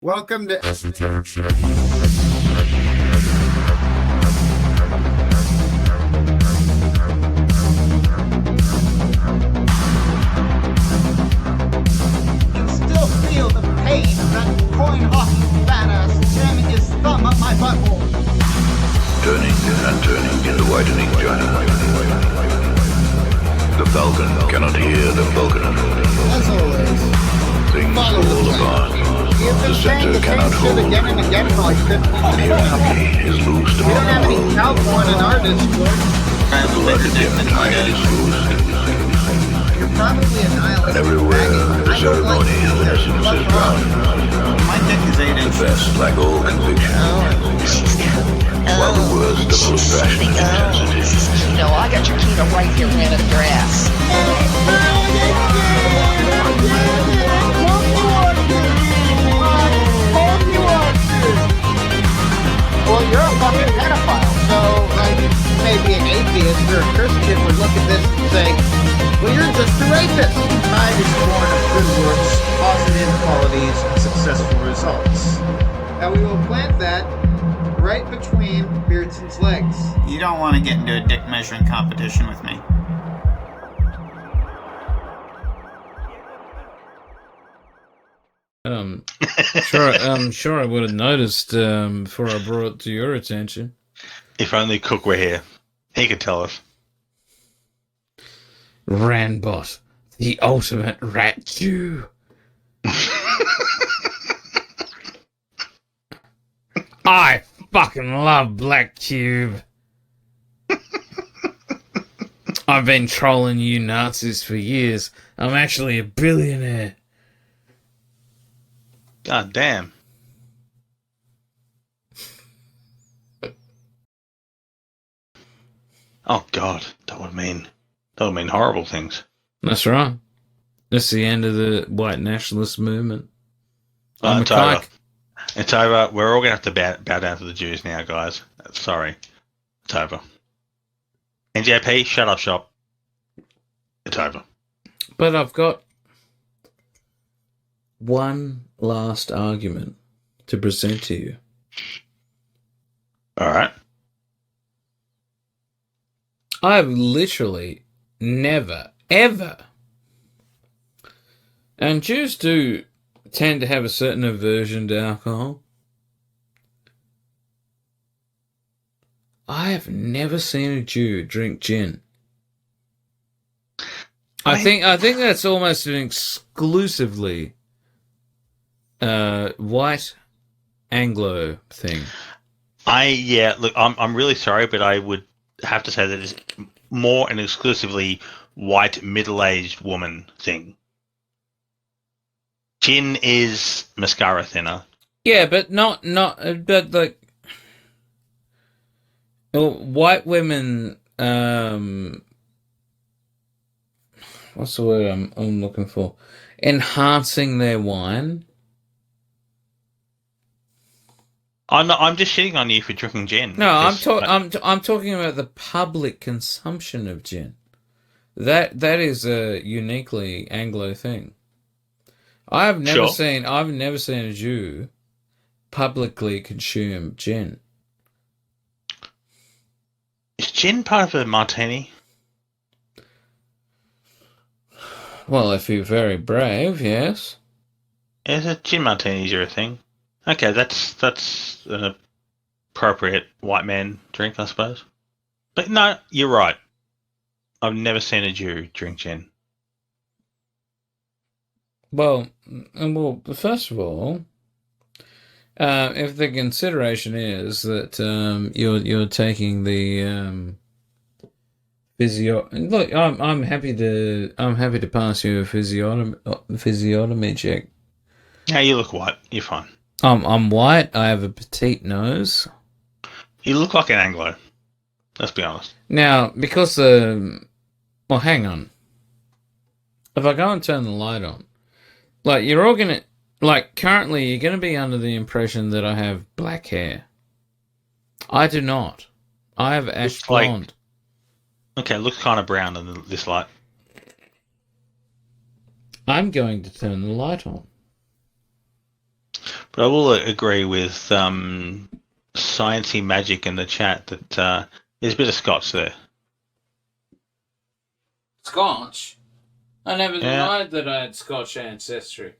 Welcome to Esoteric. Still feel the pain of that coin hockey badass jamming his thumb up my butthole. Turning and turning in the widening journey. The falcon cannot hear the falconer. As always, Things follow the fall plan. apart. You've The been saying center the cannot same shit hold. again and again for like 15 Humanity is loosed We don't upon have the any world. cow porn in our Discord. Like a dim tide is loosed. You're probably a nihilist. And everywhere the ceremony of innocence is drowned. My dick is 8 The inches. best lack all conviction. While the worst are most passionate and sensitive. No, I got your keto right here in your ass. Well, you're a fucking pedophile, so, like, maybe an atheist or a Christian would look at this and say, well, you're just a rapist. Pride is born of good works, positive qualities, and successful results. And we will plant that right between Beardson's legs. You don't want to get into a dick measuring competition with me. Sure I would have noticed before I brought it to your attention. If only Cook were here. He could tell us. Randbot, the ultimate rat Jew. I fucking love Black Cube. I've been trolling you Nazis for years. I'm actually a billionaire. God damn. Oh God, that would mean horrible things. That's right. That's the end of the white nationalist movement. It's over. It's over. We're all gonna have to bow down to the Jews now, guys. Sorry, it's over. NJP, shut up shop. It's over. But I've got one last argument to present to you. All right. I've literally never, ever, and Jews do tend to have a certain aversion to alcohol. I have never seen a Jew drink gin. I think that's almost an exclusively white Anglo thing. Look, I'm really sorry, but I would have to say that it's more an exclusively white middle-aged woman thing. Gin is mascara thinner. Yeah, but but like white women. What's the word I'm looking for? Enhancing their wine. I'm just shitting on you for drinking gin. No, I'm talking about the public consumption of gin. That is a uniquely Anglo thing. I've never seen a Jew publicly consume gin. Is gin part of a martini? Well, if you're very brave, yes. Is it gin martinis are a thing? Okay, that's an appropriate white man drink, I suppose. But no, you're right. I've never seen a Jew drink gin. Well, first of all, if the consideration is that you're taking the physio, look, I'm happy to pass you a physiognomy check. Yeah, you look white. You're fine. I'm white. I have a petite nose. You look like an Anglo. Let's be honest. Now, because well, hang on. If I go and turn the light on, like you're all gonna, like currently you're gonna be under the impression that I have black hair. I do not. I have ash blonde. Okay, looks kind of brown in this light. I'm going to turn the light on. But I will agree with Sciencey Magic in the chat that there's a bit of Scotch there. Scotch? I never Yeah. denied that I had Scotch ancestry.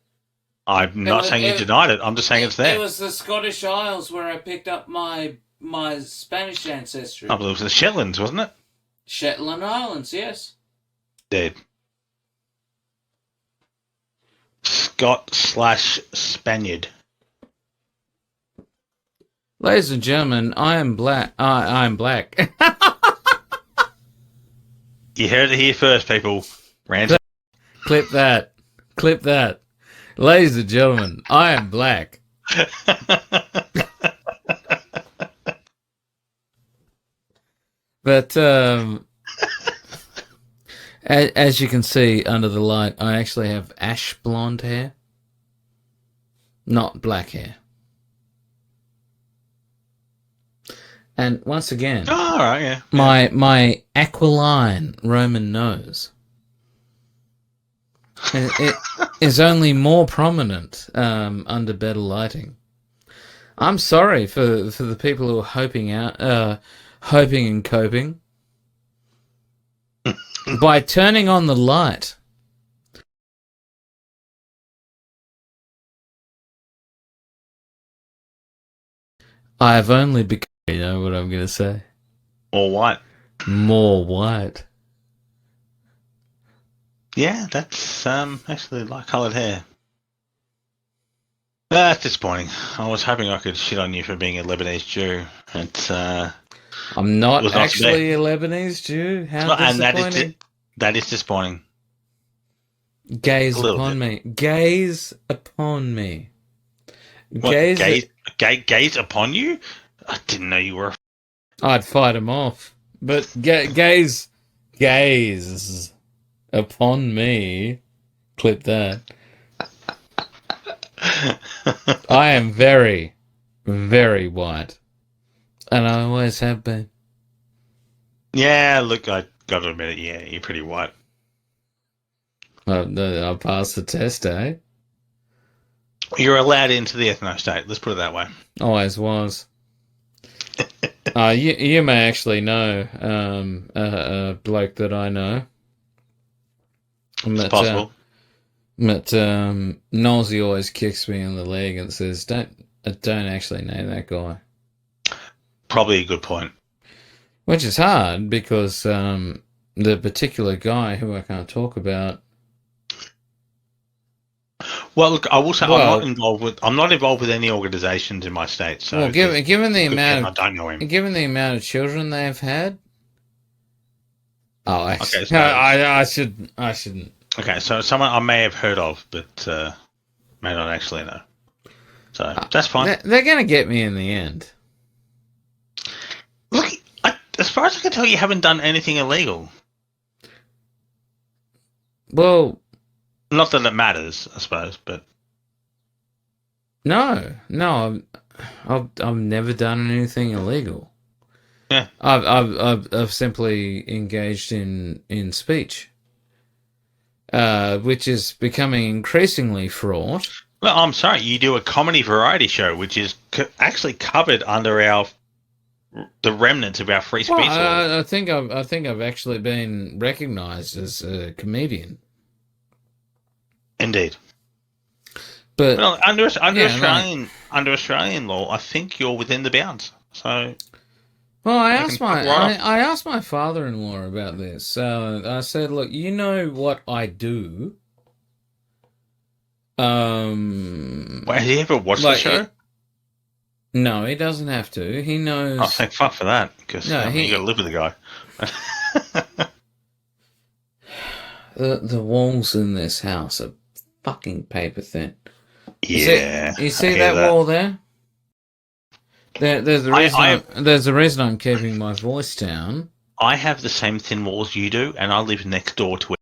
I'm not saying you denied it. I'm just saying it's there. It was the Scottish Isles where I picked up my Spanish ancestry. I believe it was the Shetlands, wasn't it? Shetland Islands, yes. Dead. Scot/Spaniard. Ladies and gentlemen, I am black. I am black. You heard it here first, people. Rand. Clip that. Clip that. Ladies and gentlemen, I am black. But as you can see under the light, I actually have ash blonde hair, not black hair. And once again, Oh, all right, yeah. my aquiline Roman nose it is only more prominent under better lighting. I'm sorry for the people who are hoping and coping. By turning on the light, I have only become, you know what I'm going to say? Or white. More white. Yeah, that's actually light coloured hair. That's disappointing. I was hoping I could shit on you for being a Lebanese Jew. It's I'm not was not actually a Lebanese Jew. How disappointing. that is disappointing. Gaze A little upon me. Gaze upon me. What, gaze upon you? I didn't know you were. I'd fight him off. But gaze upon me. Clip that. I am very, very white. And I always have been. Yeah, look, I got to admit it. Yeah, you're pretty white. I'll pass the test, eh? You're allowed into the ethno state. Let's put it that way. Always was. You may actually know a bloke that I know. It's possible. But Nosey always kicks me in the leg and says, "Don't actually know that guy." Probably a good point. Which is hard because the particular guy who I can't talk about. Well, look, I will say I'm not involved with any organisations in my state. So, well, given the amount I don't know him. Given the amount of children they've had. Oh, Okay, so I shouldn't. Okay, so someone I may have heard of, but may not actually know. So that's fine. They're going to get me in the end. Look, as far as I can tell, you haven't done anything illegal. Well, not that it matters, I suppose, but no, I've never done anything illegal. Yeah, I've simply engaged in speech, which is becoming increasingly fraught. Well, I'm sorry, you do a comedy variety show, which is actually covered under the remnants of our free speech laws. I think I've actually been recognised as a comedian. Indeed. But well, under Australian law, I think you're within the bounds. So, well, I asked my father-in-law about this. I said, "Look, you know what I do." Wait, has he ever watched the show? No, he doesn't have to. He knows. Oh, thank fuck for that, because you got to live with the guy. The walls in this house are fucking paper thin. Yeah. You see that wall there? There's a reason I'm keeping my voice down. I have the same thin walls you do, and I live next door to it.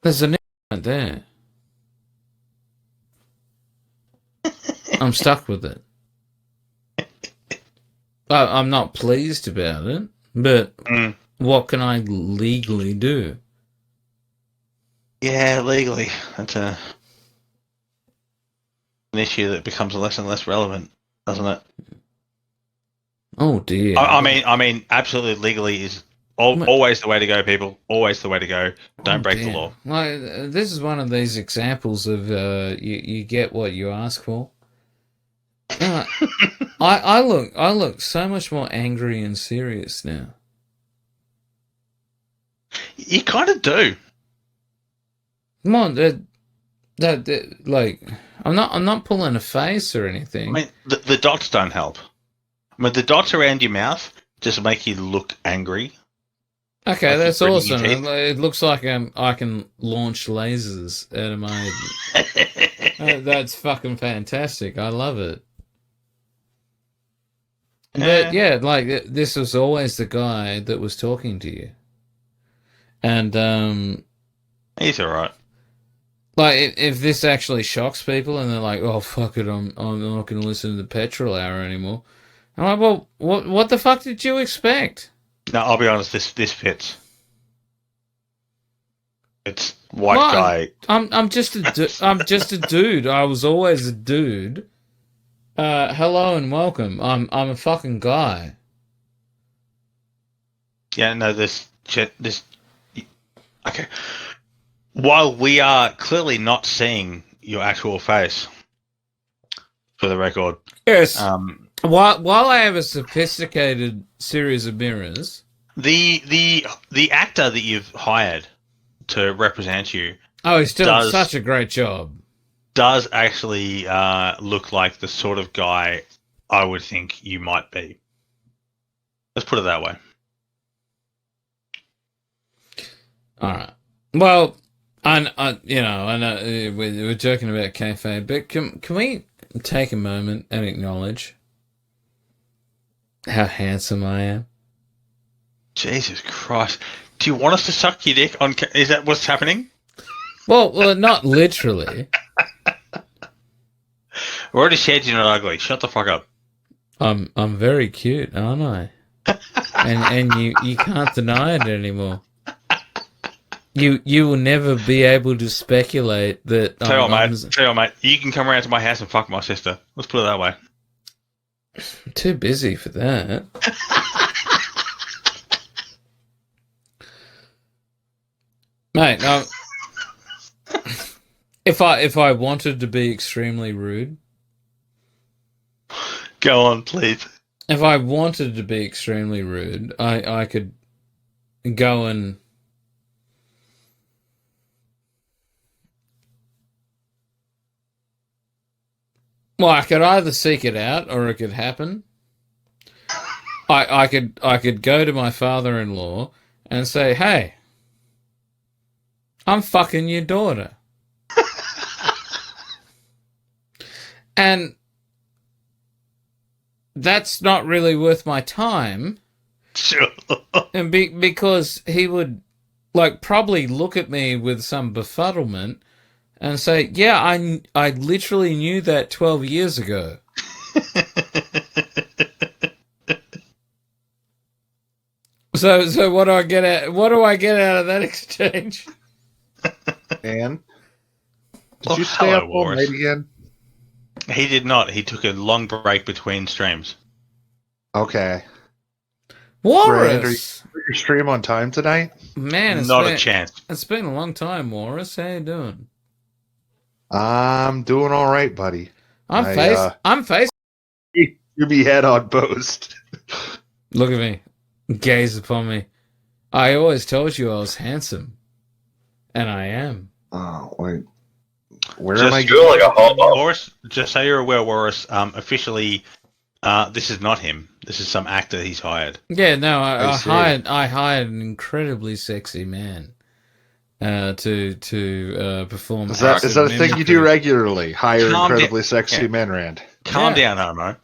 There's an right there. I'm stuck with it. I'm not pleased about it, but what can I legally do? Yeah, legally. That's issue that becomes less and less relevant, doesn't it? Oh dear. I mean, absolutely legally is always the way to go, people. Always the way to go. Don't break the law. Like, this is one of these examples of you get what you ask for. I look so much more angry and serious now. You kind of do. Come on, like I'm not pulling a face or anything. I mean, the dots don't help. I mean, the dots around your mouth just make you look angry. Okay, like that's you're gritting awesome. your teeth. It looks like I can launch lasers out of my. That's fucking fantastic. I love it. But yeah, like this was always the guy that was talking to you, and He's all right. like if this actually shocks people and they're like, "Oh fuck it, I'm not going to listen to the petrol hour anymore." I'm like, "Well, what the fuck did you expect?" No, I'll be honest. This fits. It's white Well, guy. I'm just a dude. I was always a dude. Hello and welcome. I'm a fucking guy. Yeah, no, this. Okay. While we are clearly not seeing your actual face, for the record. Yes. While I have a sophisticated series of mirrors, the actor that you've hired to represent you, he's doing such a great job. Does actually look like the sort of guy I would think you might be. Let's put it that way. All right. Well, I know we're joking about kayfabe, but can we take a moment and acknowledge how handsome I am? Jesus Christ! Do you want us to suck your dick on? Is that what's happening? Well, not literally. We already said you're not ugly. Shut the fuck up. I'm very cute, aren't I? and you can't deny it anymore. You will never be able to speculate that. Tell you what, mate. You can come around to my house and fuck my sister. Let's put it that way. I'm too busy for that. Mate, if I wanted to be extremely rude, go on, please. If I wanted to be extremely rude, I could go and I could either seek it out or it could happen. I could go to my father-in-law and say, "Hey, I'm fucking your daughter." And that's not really worth my time. Sure. And because he would probably look at me with some befuddlement and say, "Yeah, I literally knew that 12 years ago." So what do I get out of that exchange? And did you stay up all night again? He did not. He took a long break between streams. Okay. Walrus! Are you stream on time tonight? Man, a chance. It's been a long time, Walrus. How you doing? I'm doing all right, buddy. I'm face. You be head on post. Look at me. Gaze upon me. I always told you I was handsome. And I am. Oh, wait. Where Just am I You're like a homo. Walrus, just so you're aware, Walrus, officially, this is not him. This is some actor he's hired. Yeah, no, I I hired an incredibly sexy man to perform. Is that a thing you do regularly? Hire Calm incredibly down. sexy Yeah. men, Rand. Calm down, homo.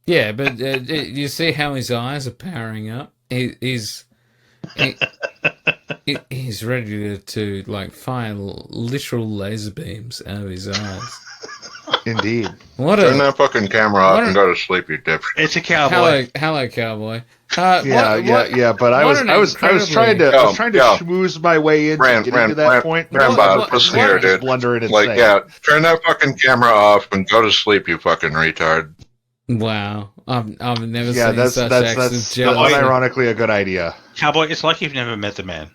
Yeah, but you see how his eyes are powering up? He's ready to fire literal laser beams out of his eyes. Indeed. What Turn a that fucking camera off and go to sleep, you dipshit. It's a cowboy. hello, cowboy. Yeah. But I was trying to schmooze my way into getting to that point. Randbot, listen here, dude. Blundering and Like, saying. yeah, turn that fucking camera off and go to sleep, you fucking retard. Wow, I've never seen such accents. That's unironically a good idea. Cowboy, it's like you've never met the man.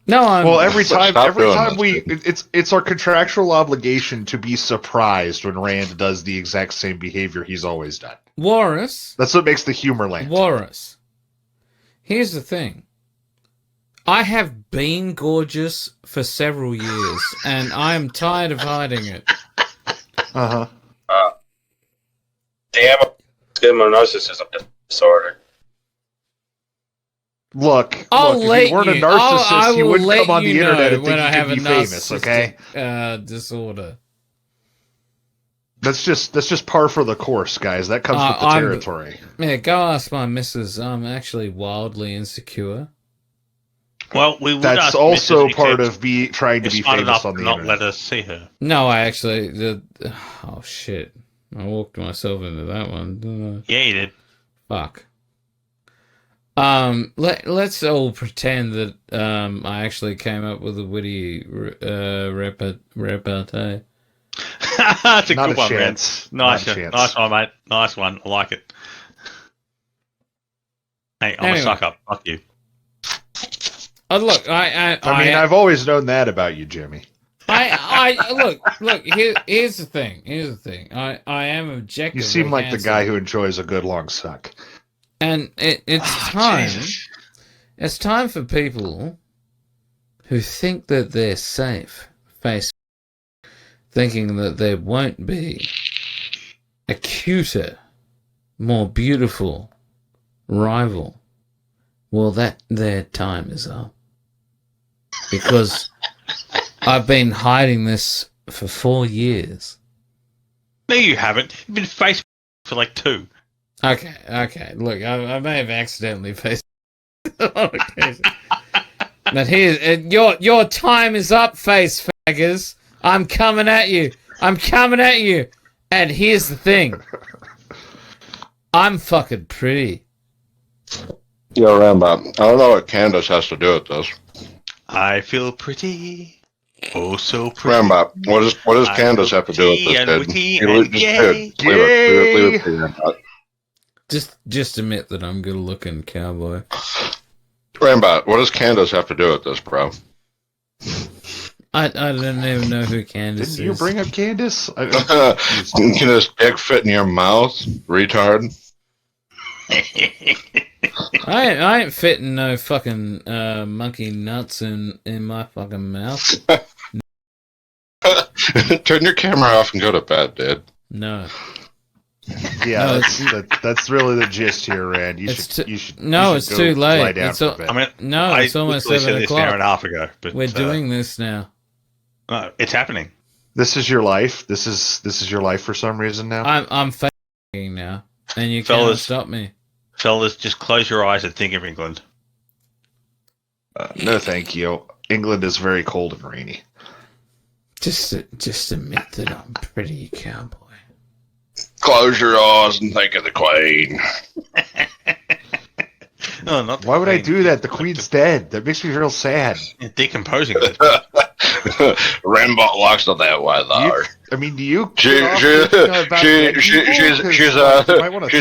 No, every time it's our contractual obligation to be surprised when Rand does the exact same behavior he's always done. Walrus. That's what makes the humor land. Walrus. Here's the thing. I have been gorgeous for several years, and I am tired of hiding it. Uh-huh. Damn, give him a narcissism disorder. Look, if you weren't a narcissist, you wouldn't come on the internet and think you could be famous, okay? Disorder. That's just par for the course, guys. That comes with the territory. Yeah, go ask my missus. I'm actually wildly insecure. Well, we would That's ask also Mrs. part of trying to be famous on the not internet. let us see her. No, I actually oh shit! I walked myself into that one, didn't I? Yeah, you did. Fuck. Let's all pretend that I actually came up with a witty repartee. That's a Not good a one, chance. man. Nice, Not a chance. nice one, mate. Nice one. I like it. Hey, I'm a suck up. Fuck you. Oh, look, I've always known that about you, Jimmy. Look. Here's the thing. I am objectively. You seem like handsome. the guy who enjoys a good long suck. And it's time. Jesus. It's time for people who think that they're safe, thinking that there won't be a cuter, more beautiful rival. Well, their time is up. Because I've been hiding this for 4 years. No, you haven't. You've been Facebook for like 2. Okay. Look, I may have accidentally faced on occasion. But here's your time is up, face faggers. I'm coming at you. And here's the thing. I'm fucking pretty. Yo, Randbot, I don't know what Candace has to do with this. I feel pretty. Oh, so pretty. Randbot, what does Candace have to do with this, and dude? witty You and just gay. leave it to Randbot. Just admit that I'm good looking, cowboy. Randbot, what does Candace have to do with this, bro? I don't even know who Candace is. Didn't you bring up Candace? Can this dick fit in your mouth, retard? I ain't fitting no fucking monkey nuts in my fucking mouth. Turn your camera off and go to bed, dude. No. Yeah, No, that's really the gist here, Rand. It's go too late. lie down for a bit. I mean, No, I it's almost literally said 7 this an hour o'clock. and a half ago. But We're doing this now. no, it's happening. This is your life. This is your life for some reason now. I'm faking now, and you can't Fellas. stop me. Fellas, just close your eyes and think of England. No, thank you. England is very cold and rainy. Just admit that I'm pretty, cowboy. Close your eyes and think of the queen. No, not the Why would I Queen. do that? The Queen's dead. That makes me real sad. Decomposing. Randbot locks on that white there. Do you? She's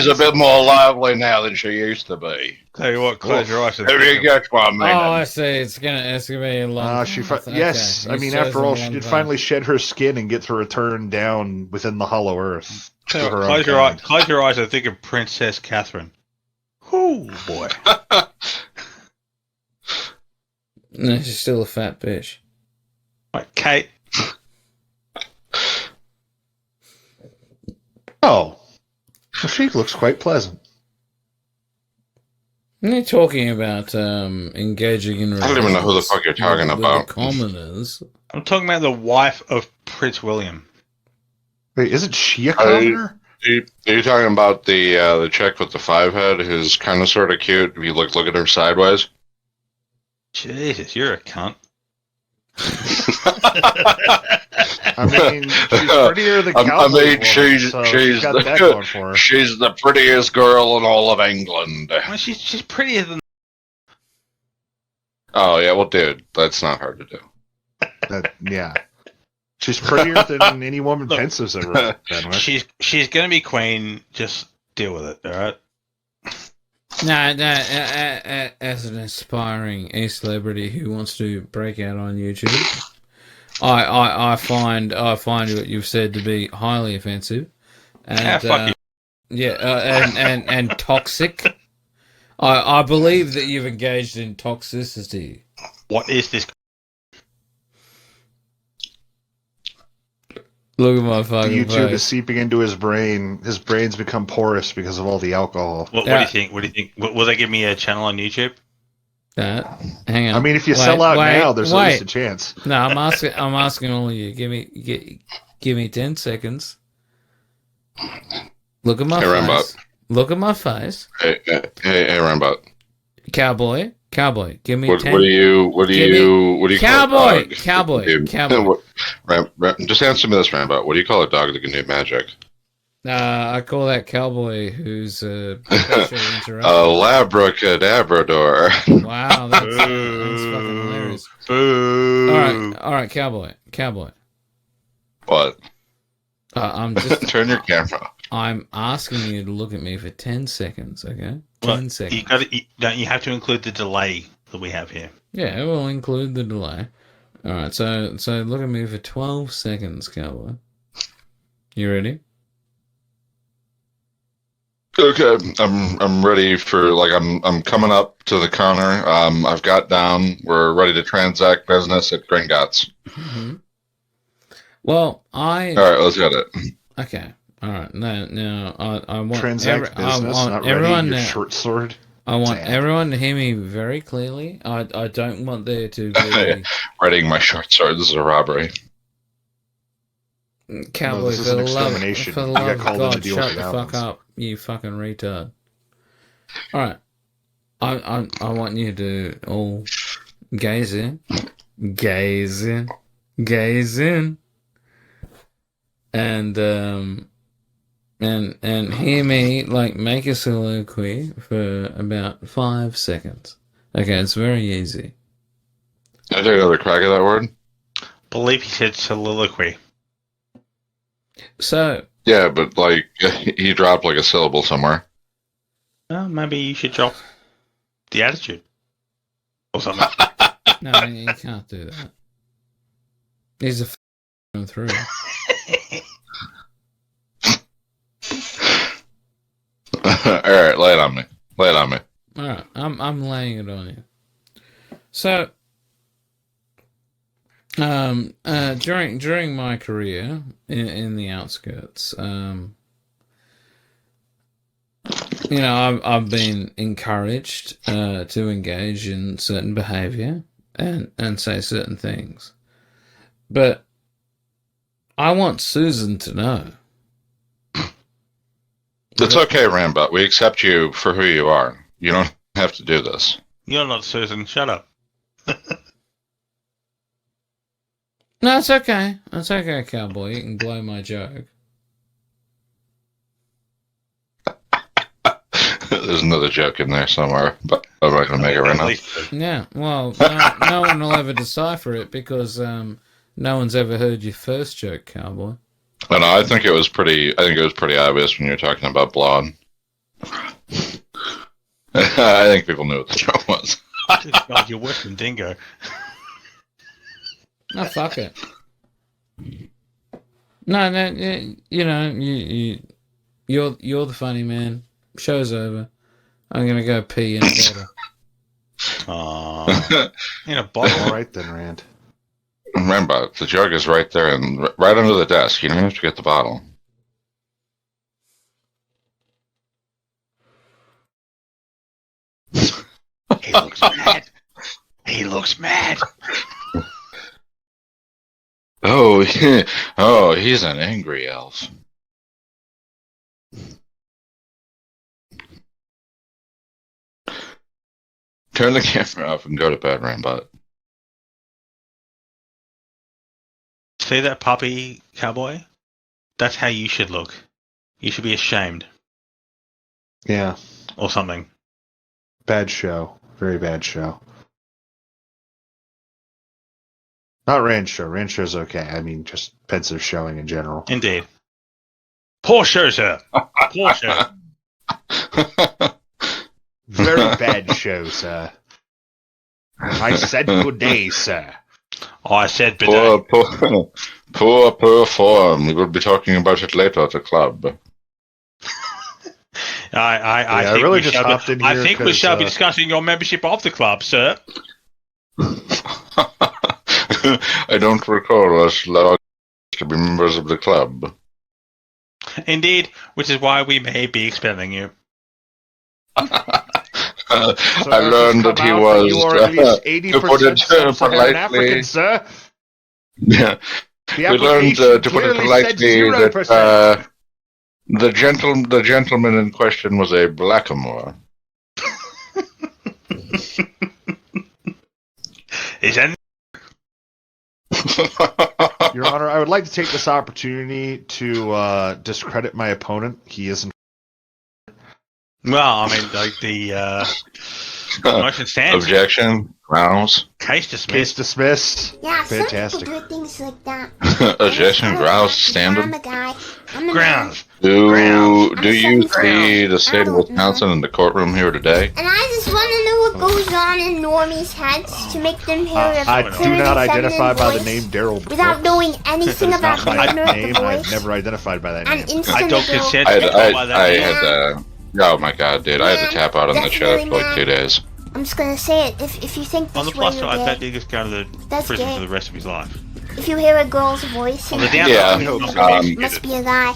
a bit more lively now than she used to be. Tell you what, close your eyes. And Have you got what I mean? Oh, I see. It's gonna be a long. Yes. Okay. After all, she did finally shed her skin and get to return down within the Hollow Earth. Tell you to what, her own close your eyes and think of Princess Catherine. Oh boy. No, she's still a fat bitch. Right, Kate. Oh, well, she looks quite pleasant. What are you talking about? Engaging in. I don't even know who the fuck you're talking with about. The commoners. I'm talking about the wife of Prince William. Wait, isn't she a commoner? Are you talking about the chick with the 5 head who's kind of sort of cute if you look at her sideways? Jesus, you're a cunt. I mean, she's prettier than Cowboy I mean, woman, she's so she's got that going for her. she's the prettiest girl in all of England. Well, she's prettier than. Oh yeah, well, dude, that's not hard to do. Yeah. She's prettier than any woman Pence has ever been with. She's gonna be queen. Just deal with it, all right? No, as an aspiring celebrity who wants to break out on YouTube, I find what you've said to be highly offensive, and Fuck you. yeah, and toxic. I believe that you've engaged in toxicity. What is this? Look at my fucking YouTube face. is seeping into his brain. His brain's become porous because of all the alcohol. What do you think? What do you think? Will they give me a channel on YouTube? Hang on. I mean, if you sell out now, there's at least a chance. No, I'm asking all of you. Give me 10 seconds. Look at my face. Randbot. Look at my face. Hey, Randbot. Cowboy, give me 10. What do you Cowboy, call a dog? cowboy. Just answer me this, Randbot. What do you call a dog that can do magic? I call that cowboy who's a perpetual interrupter. A labracadabrador. Wow, that's fucking hilarious. Boo. All right, cowboy. What? I'm just Turn your camera off. I'm asking you to look at me for 10 seconds, okay? 10 Well, seconds. Don't you have to include the delay that we have here? Yeah, we'll include the delay. All right, so look at me for 12 seconds, cowboy. You ready? Okay, I'm ready for I'm coming up to the counter. I've got down. We're ready to transact business at Gringotts. Mm-hmm. Well, All right, let's get it. Okay. All right. Now I want Transact business, I want not everyone ready, your to, short sword. I want Damn. everyone to hear me very clearly. I don't want there to be Readying my short sword. This is a robbery. cowboy No, this for is an the love extermination. for the You love got of called in to God, deal shut with the the fuck goblins. up, you fucking retard. All right. I want you to all gaze in, and hear me make a soliloquy for about 5 seconds. Okay, it's very easy. Can I take another crack at that word? Believe he said soliloquy. So Yeah, but he dropped a syllable somewhere. Well, maybe you should drop the attitude or something. no, you can't do that. He's a through. All right, lay it on me. All right, I'm laying it on you. So, during my career in the outskirts, I've been encouraged to engage in certain behavior and say certain things, but I want Susan to know. It's okay, Randbot. We accept you for who you are. You don't have to do this. You're not Susan. Shut up. No, it's okay. It's okay, cowboy. You can blow my joke. There's another joke in there somewhere, but I'm not going to make it right now. Yeah, well, no one will ever decipher it because no one's ever heard your first joke, cowboy. I know. I think it was pretty obvious when you were talking about blood. I think people knew what the joke was. God, you're worse than Dingo. No, fuck it. No, you're the funny man. Show's over. I'm gonna go pee in a bottle. Aww. In a bottle. All right then, Rand. Remember, the jug is right there and right under the desk. You don't have to get the bottle. He looks mad. He looks mad. Oh, he's an angry elf. Turn the camera off and go to bed, Randbot. See that puppy, cowboy? That's how you should look. You should be ashamed. Yeah. Or something. Bad show. Very bad show. Not Rand show. Rand show's okay. I mean, just pensive showing in general. Indeed. Poor show, sir. Poor show. Very bad show, sir. I said good day, sir. Oh, I said bidet. Poor form. We will be talking about it later at the club. I think we shall be discussing your membership of the club, sir. I don't recall us allowed to be members of the club. Indeed, which is why we may be expelling you. I learned that he was. You are at least 80% Sub-Saharan politely. African, sir. Yeah. We learned to put it politely that the gentleman in question was a blackamoor. Is that? Your Honor, I would like to take this opportunity to discredit my opponent. He isn't. Well, I mean, like the motion stands. Objection. Grounds. Case dismissed. Case dismissed. Yeah, Fantastic. some people do things like that. Objection. Grounds. Standard. I'm a guy. I'm a Grounds. Do you I'm see the state of Wisconsin in the courtrourroom here today? And I just want to know what goes on in normies' heads to make them hear a I do clear not and identify feminine by the voice name Daryl. without knowing anything That is about not the my owner of the name. I've voice. never identified by that And name. I don't instant consent I to go by that name. had oh my god, dude! I had to tap out on the chat for like 2 days. I'm just gonna say it. If you think On this the way, plus you're side, I bet gay. he just go to the That's prison gay. for the rest of his life. If you hear a girl's voice, On and the Yeah, downside, must be a guy.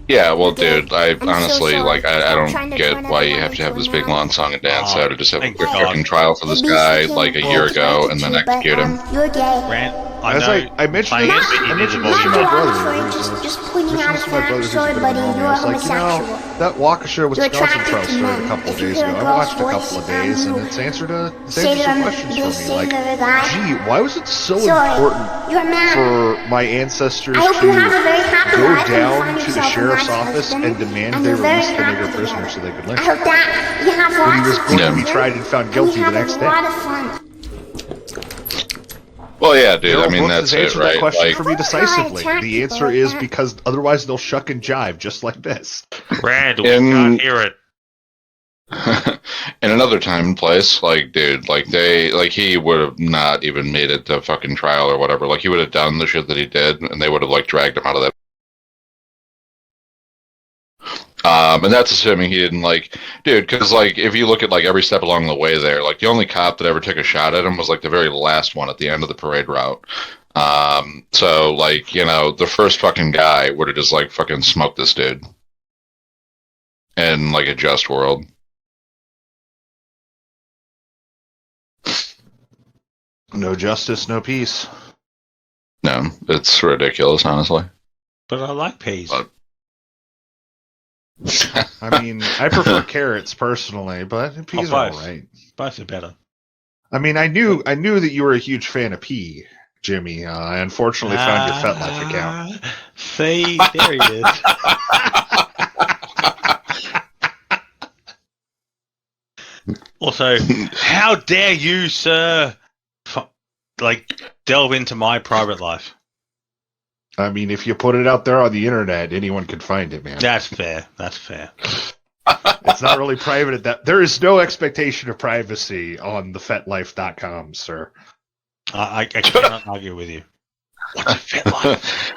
Yeah, well, Okay. dude, I I'm so honestly, sorry. like, I I'm trying don't to get turn why you everyone have to have into this a big man. long song and dance Oh, out to just have a thank quick God. fucking trial for this At least guy, you can like, a year ago, and then too, but, execute him. You're gay. Grant, I As know. I mentioned playing it- it, but I you need to mentioned vote it Not to your my wrong brother. for who's just a- pointing out a this is my fact. brother who's a Sorry, bit of buddy, a you're I was like, homosexual. that Waukesha, Wisconsin attracted trial to started men. a couple If of you days hear ago. a I girl's watched a voice, couple of days, and you it's answered say to some them, questions they for say me. Like, they're a guy. gee, why was it so Sorry, important you're a man. for my ancestors I hope you have a to very happy go life and down find to the yourself a sheriff's nice office husband, and demand and they you're very release the happy nigger together. prisoner so they could lynch I him? hope that you have When he lots was of going to be children, tried and found and guilty you the have next a day. lot of fun. Well, yeah, dude, I Daryl mean, Brooks that's has it, answered that right? question Like, for me decisively. Attract The people answer like is that. because otherwise they'll shuck and jive just like this. Brad, we In- can't hear it. in another time and place, like, dude, like, he would have not even made it to fucking trial or whatever. Like, he would have done the shit that he did, and they would have, like, dragged him out of that. And that's assuming he didn't, like, dude, because, like, if you look at, like, every step along the way there, like, the only cop that ever took a shot at him was, like, the very last one at the end of the parade route. So, like, you know, the first fucking guy would have just, like, fucking smoked this dude. In, like, a just world. No justice, no peace. No, it's ridiculous, honestly. But I like peas. But- I mean, I prefer carrots personally, but peas are both. alright. Both are better. I mean, I knew that you were a huge fan of pea, Jimmy. I unfortunately found your FetLife account. See, there he is. Also, how dare you, sir, delve into my private life? I mean, if you put it out there on the internet, anyone could find it, man. That's fair. That's fair. It's not really private at that. There is no expectation of privacy on the FetLife.com, sir. I cannot argue with you. What's a fit life?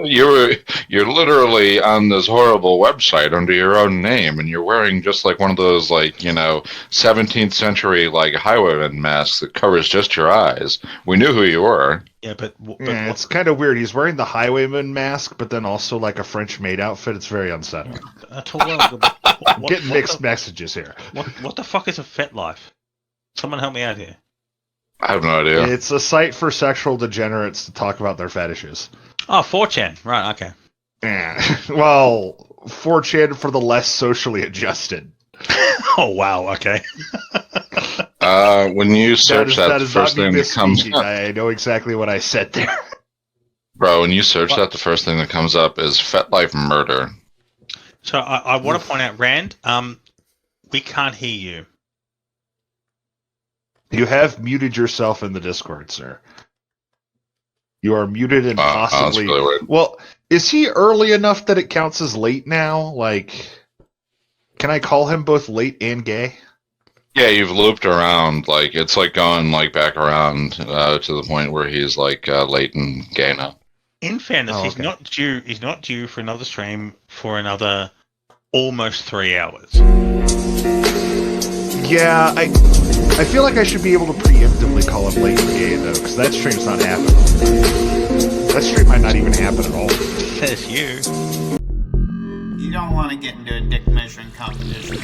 You're literally on this horrible website under your own name, and you're wearing just like one of those, like, you know, 17th century like highwayman masks that covers just your eyes. We knew who you were. Yeah, but Yeah, it's kind of weird. He's wearing the highwayman mask, but then also like a French maid outfit. It's very unsettling. I'm getting mixed messages here. What the fuck is a fet life? Someone help me out here. I have no idea. It's a site for sexual degenerates to talk about their fetishes. Oh, 4chan. Right, okay. Yeah. Well, 4chan for the less socially adjusted. Oh, wow, okay. When you search that, the is first not me thing that comes misspeaking. up. I know exactly what I said there. Bro, when you search that, the first thing that comes up is FetLife murder. So I want to point out, Rand, we can't hear you. You have muted yourself in the Discord, sir. You are muted and possibly... That's really weird. Well, is he early enough that it counts as late now? Like, can I call him both late and gay? Yeah, you've looped around. Like, it's like going like back around to the point where he's like late and gay now. In fairness, he's not due. He's not due for another stream for another almost 3 hours. Yeah, I feel like I should be able to preemptively call him late and gay, though, because that stream's not happening. That stream might not even happen at all. Says you. You don't want to get into a dick measuring competition.